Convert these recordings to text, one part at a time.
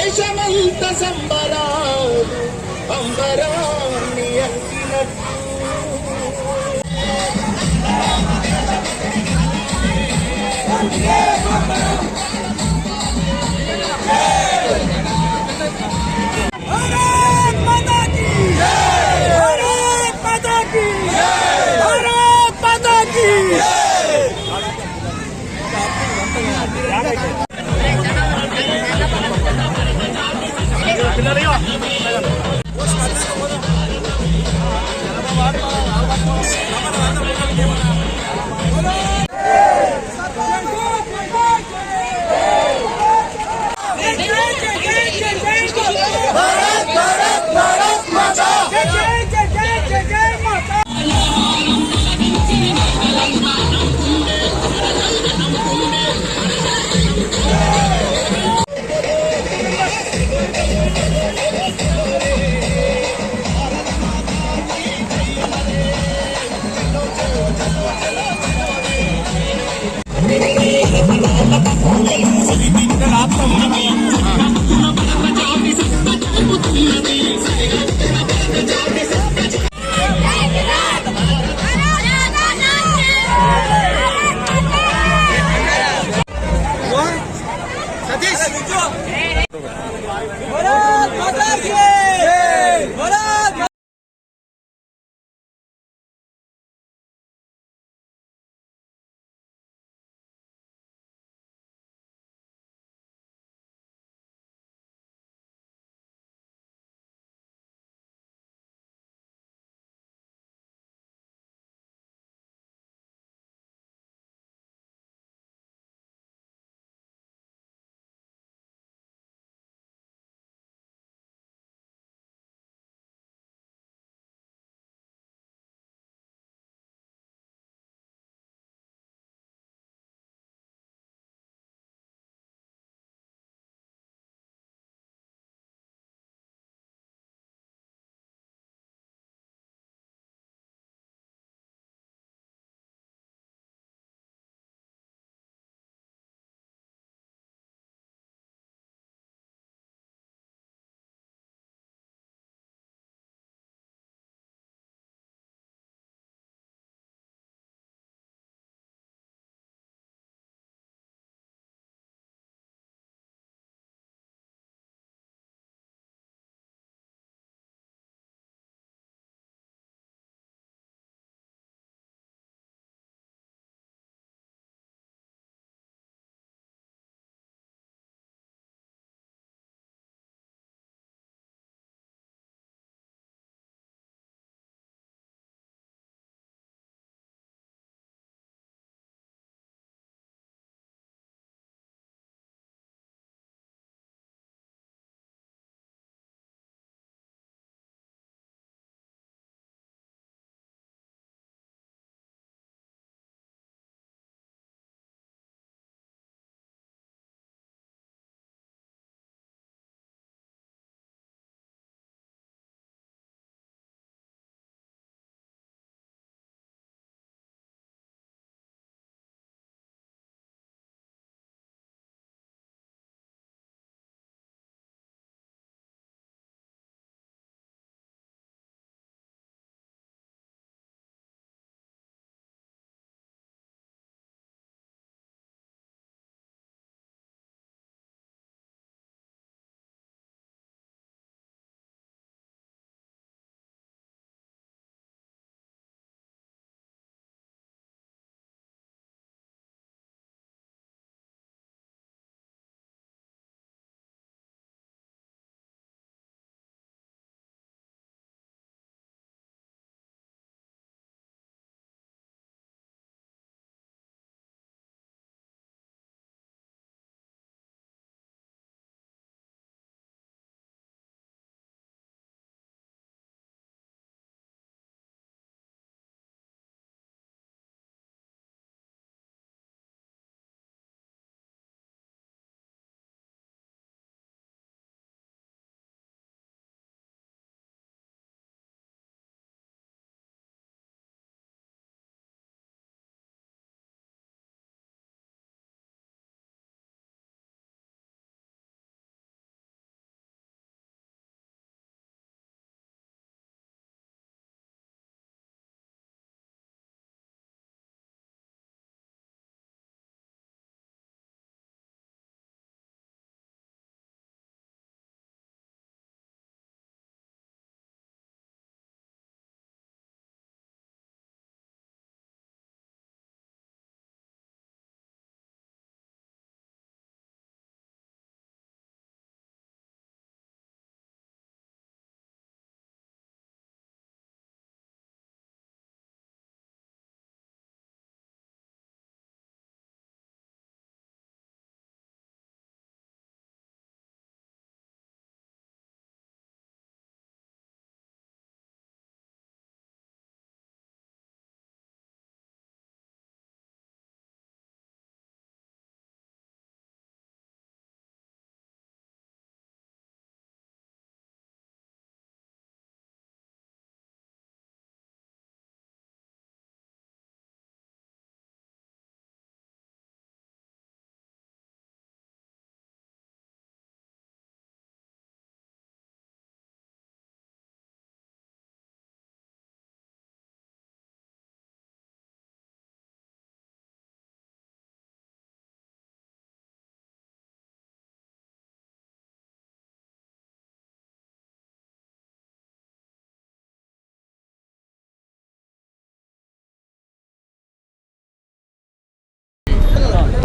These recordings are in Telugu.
దేశమంత సంబరాలు అంబరాన్ని అంటినట్టు.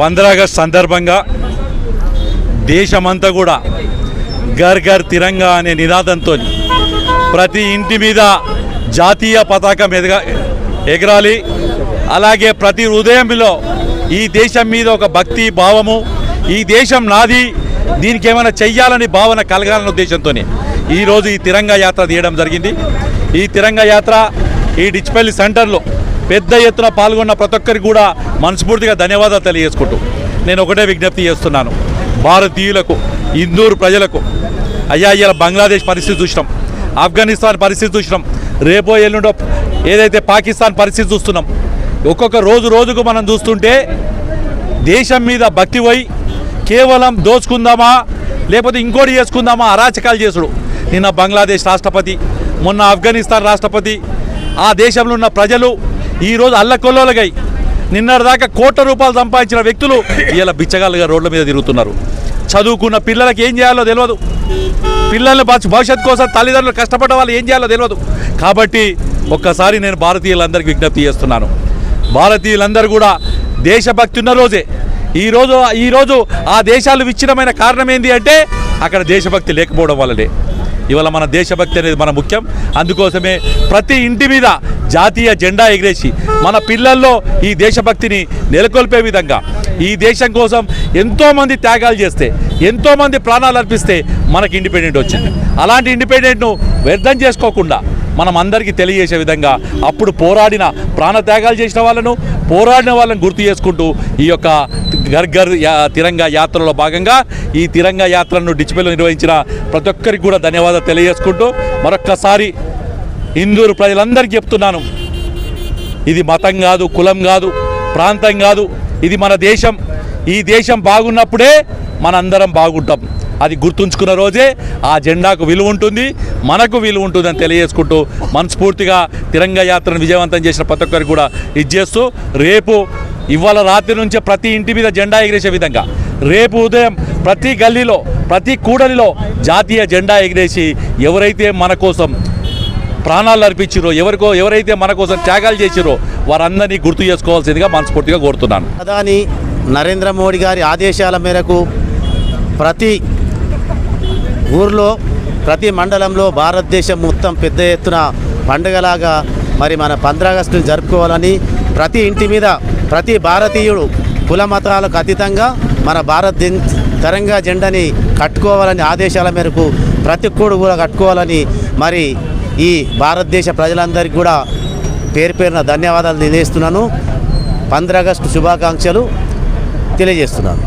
15 ఆగస్టు సందర్భంగా దేశమంతా కూడా ఘర్ ఘర్ తిరంగా అనే నినాదంతో ప్రతి ఇంటి మీద జాతీయ పతాకం ఎగరాలి. అలాగే ప్రతి హృదయంలో ఈ దేశం మీద ఒక భక్తి భావము, ఈ దేశం నాది, దీనికి ఏమైనా చెయ్యాలని భావన కలగాలనే ఉద్దేశంతో ఈరోజు ఈ తిరంగా యాత్ర తీయడం జరిగింది. ఈ తిరంగా యాత్ర ఈ డిచ్పల్లి సెంటర్లో పెద్ద ఎత్తున పాల్గొన్న ప్రతి ఒక్కరికి కూడా మనస్ఫూర్తిగా ధన్యవాదాలు తెలియజేసుకుంటూ నేను ఒకటే విజ్ఞప్తి చేస్తున్నాను భారతీయులకు, ఇందూరు ప్రజలకు. అయ్యా ఇలా బంగ్లాదేశ్ పరిస్థితి చూసినాం, ఆఫ్ఘనిస్తాన్ పరిస్థితి చూసినాం, రేపో ఎల్లుండో ఏదైతే పాకిస్తాన్ పరిస్థితి చూస్తున్నాం. ఒక్కొక్క రోజుకు మనం చూస్తుంటే దేశం మీద భక్తి పోయి కేవలం దోచుకుందామా లేకపోతే ఇంకోటి చేసుకుందామా అరాచకాలు చేసుడు. నిన్న బంగ్లాదేశ్ రాష్ట్రపతి, మొన్న ఆఫ్ఘనిస్తాన్ రాష్ట్రపతి, ఆ దేశంలో ఉన్న ప్రజలు ఈరోజు అల్లకొల్లోలగై నిన్నటిదాకా కోట్ల రూపాయలు సంపాదించిన వ్యక్తులు ఇలా బిచ్చగాళ్ళుగా రోడ్ల మీద తిరుగుతున్నారు. చదువుకున్న పిల్లలకి ఏం చేయాలో తెలియదు, పిల్లల్ని భవిష్యత్తు కోసం తల్లిదండ్రులు కష్టపడ్డ వాళ్ళు ఏం చేయాలో తెలియదు. కాబట్టి ఒక్కసారి నేను భారతీయులందరికీ విజ్ఞప్తి చేస్తున్నాను, భారతీయులందరూ కూడా దేశభక్తి ఉన్న రోజే ఈరోజు ఆ దేశాలు విచ్ఛిన్నమైన కారణం ఏంటి అంటే అక్కడ దేశభక్తి లేకపోవడం వల్లనే. ఇవాళ మన దేశభక్తి అనేది మన ముఖ్యం. అందుకోసమే ప్రతి ఇంటి మీద జాతీయ జెండా ఎగిరేసి మన పిల్లల్లో ఈ దేశభక్తిని నెలకొల్పే విధంగా, ఈ దేశం కోసం ఎంతోమంది త్యాగాలు చేస్తే, ఎంతోమంది ప్రాణాలు అర్పిస్తే మనకి ఇండిపెండెంట్ వచ్చింది. అలాంటి ఇండిపెండెంట్ను వ్యర్థం చేసుకోకుండా మనం అందరికీ తెలియజేసే విధంగా అప్పుడు పోరాడిన ప్రాణత్యాగాలు చేసిన వాళ్ళను గుర్తు చేసుకుంటూ ఈ యొక్క ఘర్ ఘర్ తిరంగా యాత్రలో భాగంగా ఈ తిరంగా యాత్రను డిచ్పల్లిలో నిర్వహించిన ప్రతి ఒక్కరికి కూడా ధన్యవాదాలు తెలియజేసుకుంటూ మరొక్కసారి ఇందూరు ప్రజలందరికీ చెప్తున్నాను, ఇది మతం కాదు, కులం కాదు, ప్రాంతం కాదు, ఇది మన దేశం. ఈ దేశం బాగున్నప్పుడే మనందరం బాగుంటాం. అది గుర్తుంచుకున్న రోజే ఆ జెండాకు విలువ ఉంటుంది, మనకు విలువ ఉంటుందని తెలియజేసుకుంటూ మనస్ఫూర్తిగా తిరంగా యాత్రను విజయవంతం చేసిన ప్రతి ఒక్కరికి కూడా ఇచ్చేస్తూ రేపు ఇవాళ రాత్రి నుంచే ప్రతి ఇంటి మీద జెండా ఎగిరేసే విధంగా రేపు ఉదయం ప్రతి గల్లీలో ప్రతి కూడలిలో జాతీయ జెండా ఎగిరేసి ఎవరైతే మన కోసం ప్రాణాలు అర్పించారో, ఎవరైతే మన కోసం త్యాగాలు చేసిరో వారందరినీ గుర్తు చేసుకోవాల్సిందిగా మనస్ఫూర్తిగా కోరుతున్నాను. ప్రధాని నరేంద్ర మోడీ గారి ఆదేశాల మేరకు ప్రతి ఊర్లో ప్రతి మండలంలో భారతదేశం మొత్తం పెద్ద ఎత్తున పండుగలాగా మరి మన 15 ఆగస్టును జరుపుకోవాలని, ప్రతి ఇంటి మీద ప్రతి భారతీయుడు కుల మతాలకు అతీతంగా మన తిరంగా జెండాని కట్టుకోవాలని ఆదేశాల మేరకు ప్రతి ఒక్కడు కూడా కట్టుకోవాలని మరి ఈ భారతదేశ ప్రజలందరికీ కూడా పేరు పేరున ధన్యవాదాలు తెలియజేస్తున్నాను. 15 ఆగస్టు శుభాకాంక్షలు తెలియజేస్తున్నాను.